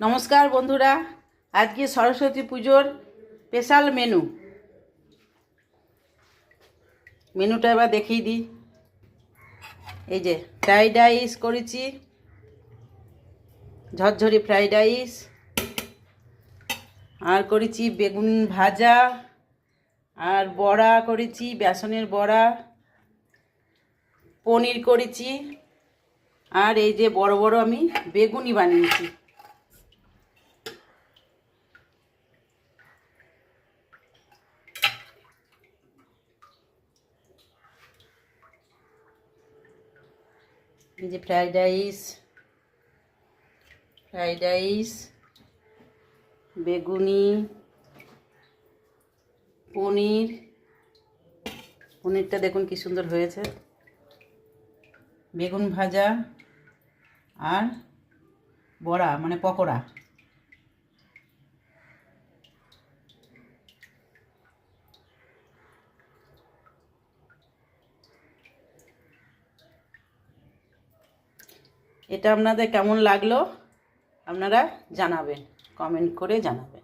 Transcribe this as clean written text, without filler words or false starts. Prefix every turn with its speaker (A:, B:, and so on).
A: নমস্কার বন্ধুরা, আজকে সরস্বতী পুজোর স্পেশাল মেনুটা এবার দেখিয়ে দিই। এই যে ফ্রাইড রাইস করেছি, ঝরঝরি ফ্রাইড রাইস, আর করেছি বেগুন ভাজা, আর বড়া করেছি, বেসনের বড়া, পনির করেছি, আর এই যে বড় বড় আমি বেগুনি বানিয়েছি। এই যে ফ্রাইড রাইস, বেগুনি, পনিরটা দেখুন কি সুন্দর হয়েছে, বেগুন ভাজা আর বড়া মানে পকোড়া। এটা আপনাদের কেমন লাগলো আপনারা জানাবেন, কমেন্ট করে জানাবেন।